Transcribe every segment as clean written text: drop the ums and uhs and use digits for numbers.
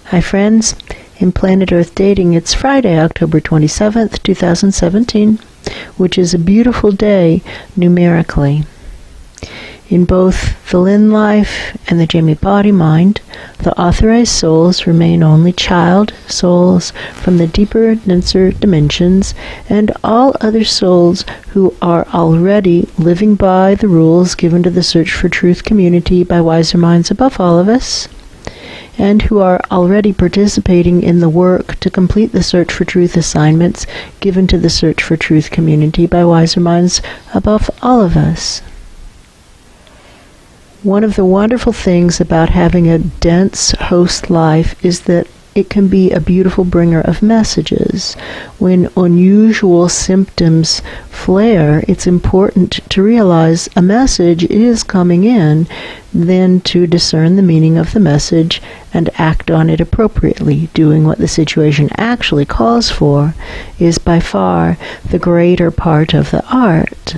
Hi friends, in Planet Earth Dating, it's Friday, October 27th, 2017, which is a beautiful day numerically. In both the Lynn-Life and the Jamie Body Mind, the authorized souls remain only child souls from the deeper, denser dimensions, and all other souls who are already living by the rules given to the Search for Truth community by wiser minds above all of us, and who are already participating in the work to complete the Search for Truth assignments given to the Search for Truth community by wiser minds above all of us. One of the wonderful things about having a dense host life is that it can be a beautiful bringer of messages. When unusual symptoms flare, it's important to realize a message is coming in, then to discern the meaning of the message and act on it appropriately. Doing what the situation actually calls for is by far the greater part of the art.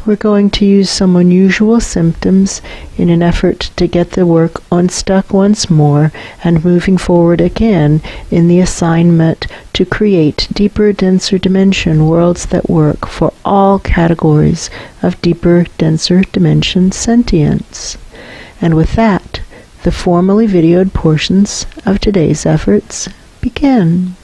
We're going to use some unusual symptoms in an effort to get the work unstuck once more and moving forward again in the assignment to create deeper, denser dimension worlds that work for all categories of deeper, denser dimension sentience. And with that, the formally videoed portions of today's efforts begin.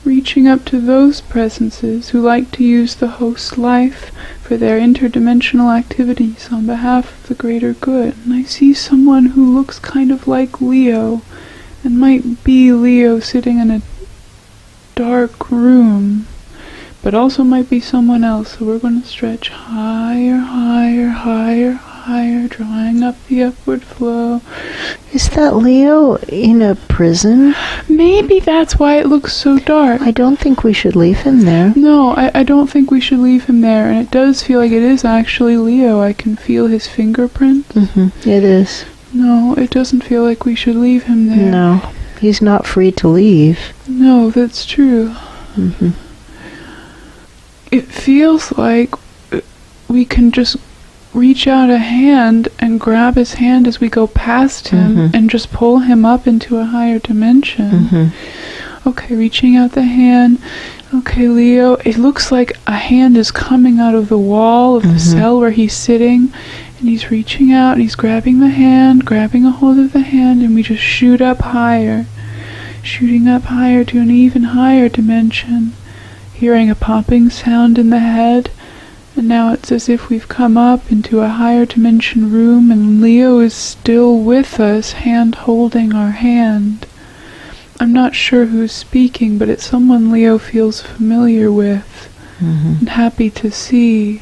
Reaching up to those presences who like to use the host life for their interdimensional activities on behalf of the greater good. And I see someone who looks kind of like Leo, and might be Leo sitting in a dark room, but also might be someone else. So we're going to stretch higher, higher, higher, higher, drawing up the upward flow. Is that Leo in a prison? Maybe that's why it looks so dark. I don't think we should leave him there. No, I don't think we should leave him there, and it does feel like it is actually Leo. I can feel his fingerprints. It is. No, it doesn't feel like we should leave him there. No, he's not free to leave. No, that's true. It feels like we can just reach out a hand and grab his hand as we go past him and just pull him up into a higher dimension. Okay, reaching out the hand. Okay, Leo, it looks like a hand is coming out of the wall of the cell where he's sitting, and he's reaching out and he's grabbing the hand, grabbing a hold of the hand, and we just shoot up higher, shooting up higher to an even higher dimension, hearing a popping sound in the head. And now it's as if we've come up into a higher dimension room, and Leo is still with us, hand holding our hand. I'm not sure who's speaking, but it's someone Leo feels familiar with and happy to see.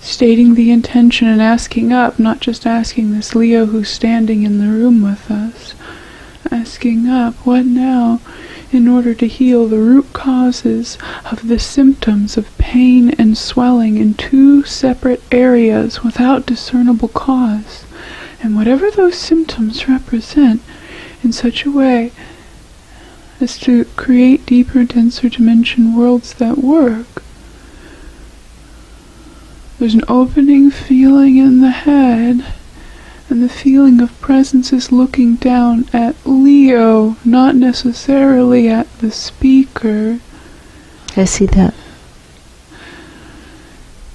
Stating the intention and asking up, not just asking this Leo who's standing in the room with us, asking up, what now? In order to heal the root causes of the symptoms of pain and swelling in two separate areas without discernible cause, and whatever those symptoms represent, in such a way as to create deeper, denser dimension worlds that work. There's an opening feeling in the head, and the feeling of presence is looking down at Leo, not necessarily at the speaker. I see that.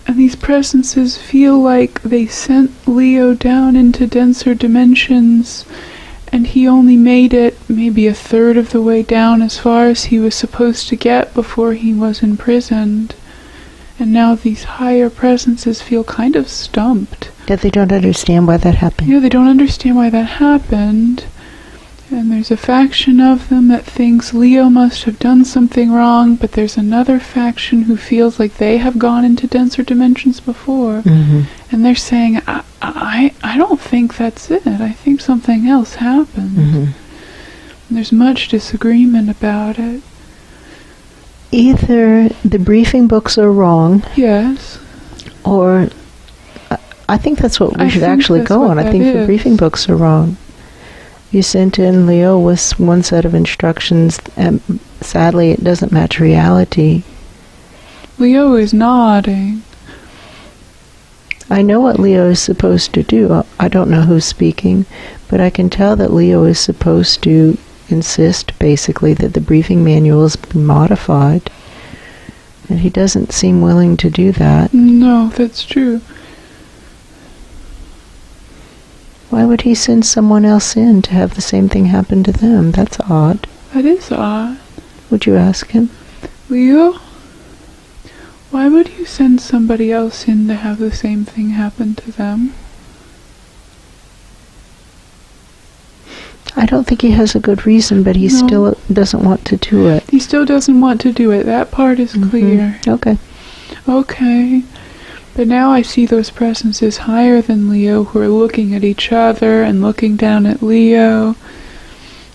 And these presences feel like they sent Leo down into denser dimensions, and he only made it maybe a third of the way down as far as he was supposed to get before he was imprisoned. And now these higher presences feel kind of stumped. Yeah, they don't understand why that happened. Yeah, they don't understand why that happened. And there's a faction of them that thinks Leo must have done something wrong, but there's another faction who feels like they have gone into denser dimensions before. And they're saying, I don't think that's it. I think something else happened. And there's much disagreement about it. Either the briefing books are wrong. Yes. Or I think that's what we should actually go on. I think the briefing books are wrong. You sent in Leo with one set of instructions, and sadly it doesn't match reality. Leo is nodding. I know what Leo is supposed to do. I don't know who's speaking, but I can tell that Leo is supposed to insist, basically, that the briefing manuals be modified. And he doesn't seem willing to do that. No, that's true. Why would he send someone else in to have the same thing happen to them? That's odd. That is odd. Would you ask him? Leo, why would you send somebody else in to have the same thing happen to them? I don't think he has a good reason, but he still doesn't want to do it. He still doesn't want to do it. That part is clear. Okay. Okay. But now I see those presences higher than Leo who are looking at each other and looking down at Leo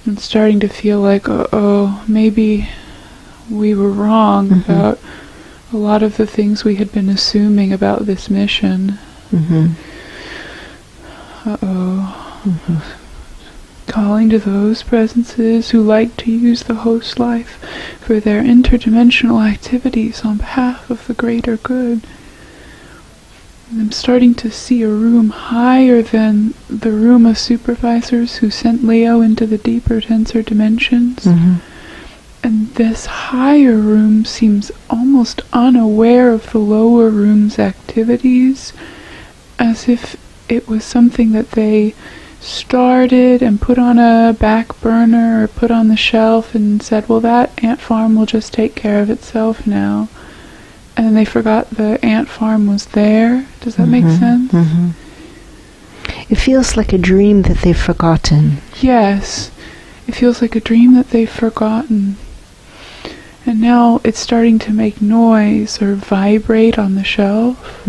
and starting to feel like, uh-oh, maybe we were wrong about a lot of the things we had been assuming about this mission. Uh-oh. Calling to those presences who like to use the host life for their interdimensional activities on behalf of the greater good. And I'm starting to see a room higher than the room of supervisors who sent Leo into the deeper, denser dimensions. And this higher room seems almost unaware of the lower room's activities, as if it was something that they started and put on a back burner or put on the shelf and said, well, that ant farm will just take care of itself now. And then they forgot the ant farm was there. Does that make sense? It feels like a dream that they've forgotten. Yes. It feels like a dream that they've forgotten. And now it's starting to make noise or vibrate on the shelf.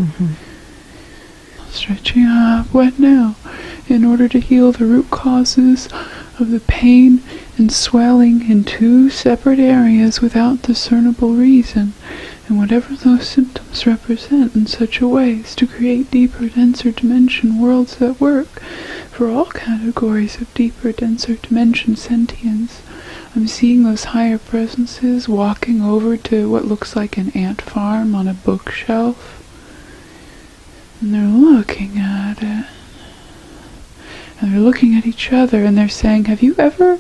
Stretching up. What now? In order to heal the root causes of the pain and swelling in two separate areas without discernible reason, and whatever those symptoms represent in such a way as to create deeper, denser dimension worlds that work for all categories of deeper, denser dimension sentience. I'm seeing those higher presences walking over to what looks like an ant farm on a bookshelf, and they're looking at it. And they're looking at each other and they're saying, have you ever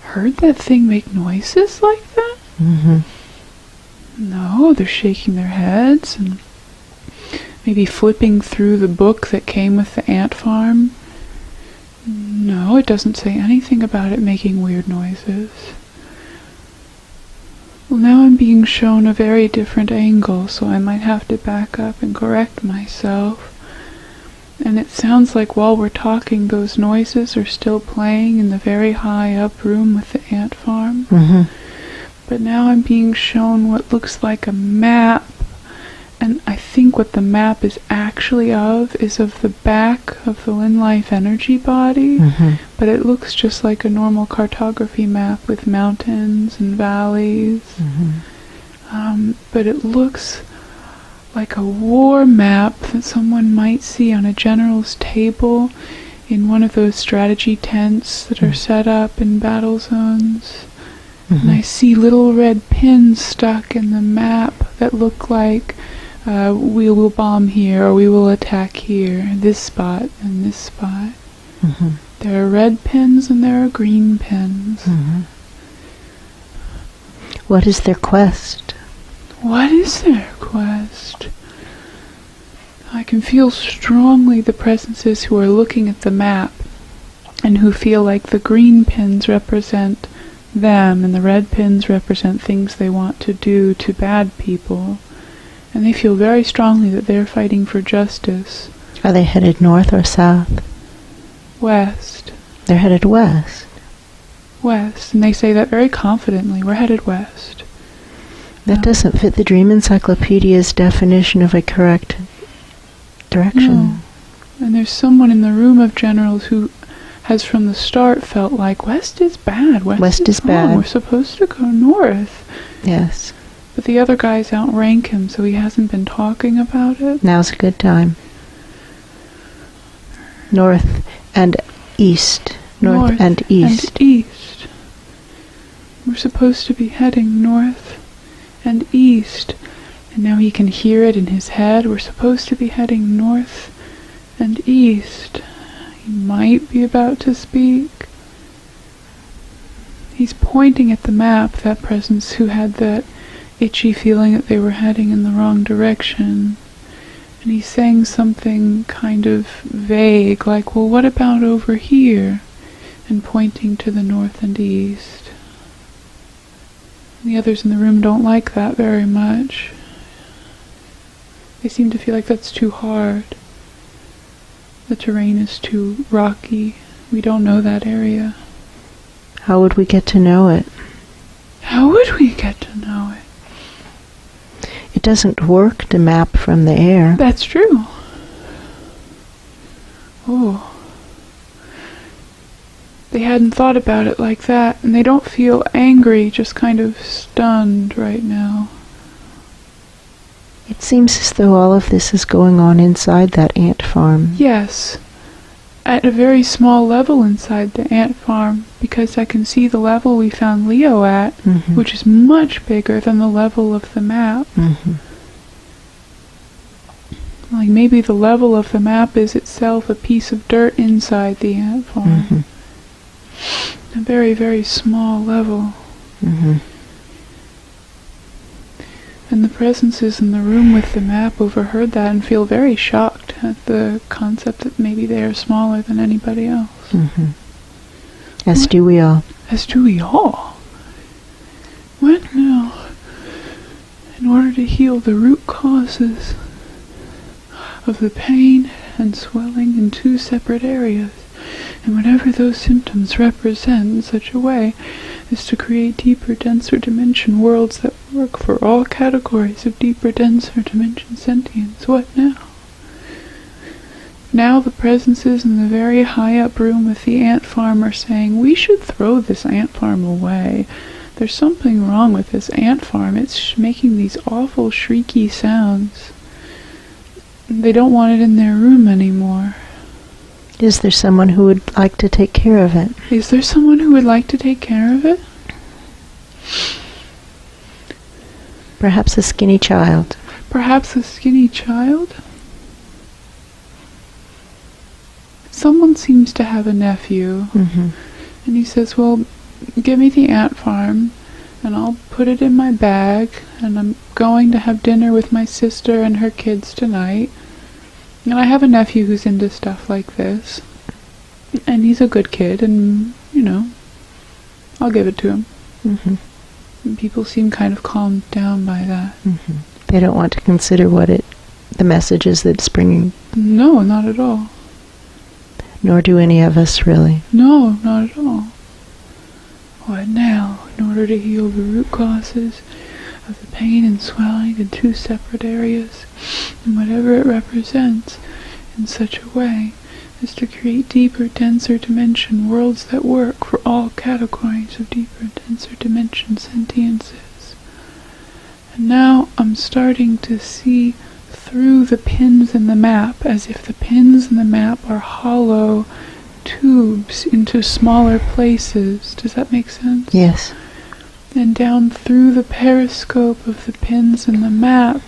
heard that thing make noises like that? No, they're shaking their heads and maybe flipping through the book that came with the ant farm. No, it doesn't say anything about it making weird noises. Well, now I'm being shown a very different angle, so I might have to back up and correct myself. And it sounds like while we're talking, those noises are still playing in the very high up room with the ant farm. But now I'm being shown what looks like a map. And I think what the map is actually is of the back of the Lynn-Life energy body. But it looks just like a normal cartography map with mountains and valleys. But it looks like a war map that someone might see on a general's table in one of those strategy tents that are set up in battle zones. And I see little red pins stuck in the map that look like we will bomb here or we will attack here, this spot and this spot. There are red pins and there are green pins. What is their quest? What is their quest? I can feel strongly the presences who are looking at the map and who feel like the green pins represent them and the red pins represent things they want to do to bad people. And they feel very strongly that they're fighting for justice. Are they headed north or south? West. They're headed west. West. And they say that very confidently. We're headed west. That doesn't fit the Dream Encyclopedia's definition of a correct direction. No. And there's someone in the room of generals who has from the start felt like west is bad. West is bad. Wrong. We're supposed to go north. Yes. But the other guys outrank him, so he hasn't been talking about it. Now's a good time. North and east. North and east. And east. We're supposed to be heading north and east. And now he can hear it in his head. We're supposed to be heading north and east. He might be about to speak. He's pointing at the map, that presence who had that itchy feeling that they were heading in the wrong direction. And he's saying something kind of vague, like, well, what about over here? And pointing to the north and east. And the others in the room don't like that very much. They seem to feel like that's too hard. The terrain is too rocky. We don't know that area. How would we get to know it? How would we get to know it? It doesn't work to map from the air. That's true. Oh. They hadn't thought about it like that, and they don't feel angry, just kind of stunned right now. It seems as though all of this is going on inside that ant farm. Yes. At a very small level inside the ant farm, because I can see the level we found Leo at, which is much bigger than the level of the map. Like maybe the level of the map is itself a piece of dirt inside the ant farm. A very, very small level. And the presences in the room with the map overheard that and feel very shocked at the concept that maybe they are smaller than anybody else. As do we all. As do we all. What now? In order to heal the root causes of the pain and swelling in two separate areas, and whatever those symptoms represent in such a way is to create deeper, denser dimension worlds that work for all categories of deeper, denser dimension sentience. What now? Now the presences in the very high up room with the ant farm are saying, we should throw this ant farm away. There's something wrong with this ant farm. It's making these awful shrieky sounds. They don't want it in their room anymore. Is there someone who would like to take care of it? Is there someone who would like to take care of it? Perhaps a skinny child. Perhaps a skinny child? Someone seems to have a nephew. And he says, well, give me the ant farm, and I'll put it in my bag, and I'm going to have dinner with my sister and her kids tonight. And I have a nephew who's into stuff like this. And he's a good kid, and, you know, I'll give it to him. And people seem kind of calmed down by that. They don't want to consider the message is that it's bringing. No, not at all. Nor do any of us, really. No, not at all. What now? In order to heal the root causes of the pain and swelling in two separate areas, and whatever it represents in such a way is to create deeper, denser dimension worlds that work for all categories of deeper, denser dimension sentiences. And now I'm starting to see through the pins in the map, as if the pins in the map are hollow tubes into smaller places. Does that make sense? Yes. And down through the periscope of the pins in the map,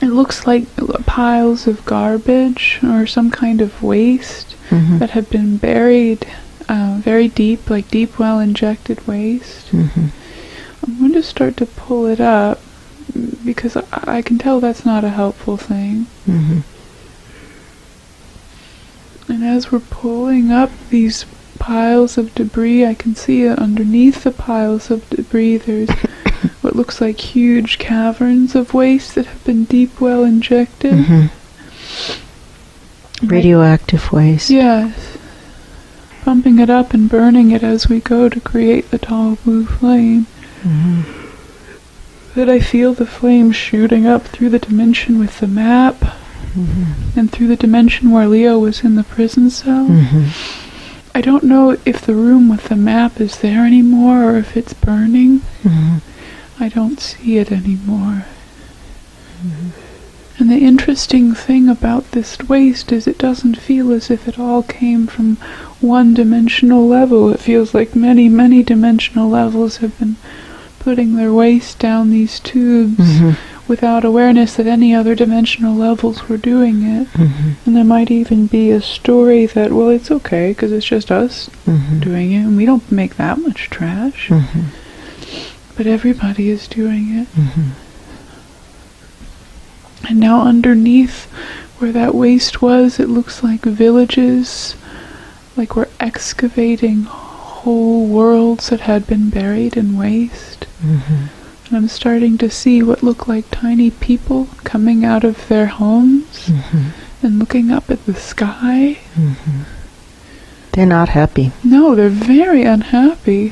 it looks like piles of garbage or some kind of waste that have been buried very deep, like deep well injected waste. I'm going to start to pull it up because I can tell that's not a helpful thing. And as we're pulling up these piles of debris, I can see that underneath the piles of debris there's what looks like huge caverns of waste that have been deep well injected. Radioactive waste. Yes. Pumping it up and burning it as we go to create the tall blue flame. That I feel the flame shooting up through the dimension with the map and through the dimension where Leo was in the prison cell. I don't know if the room with the map is there anymore or if it's burning. I don't see it anymore. And the interesting thing about this waste is it doesn't feel as if it all came from one dimensional level. It feels like many, many dimensional levels have been putting their waste down these tubes without awareness that any other dimensional levels were doing it. And there might even be a story that, well, it's okay because it's just us doing it and we don't make that much trash. But everybody is doing it. And now underneath where that waste was, it looks like villages, like we're excavating whole worlds that had been buried in waste. And I'm starting to see what look like tiny people coming out of their homes and looking up at the sky. They're not happy. No, they're very unhappy.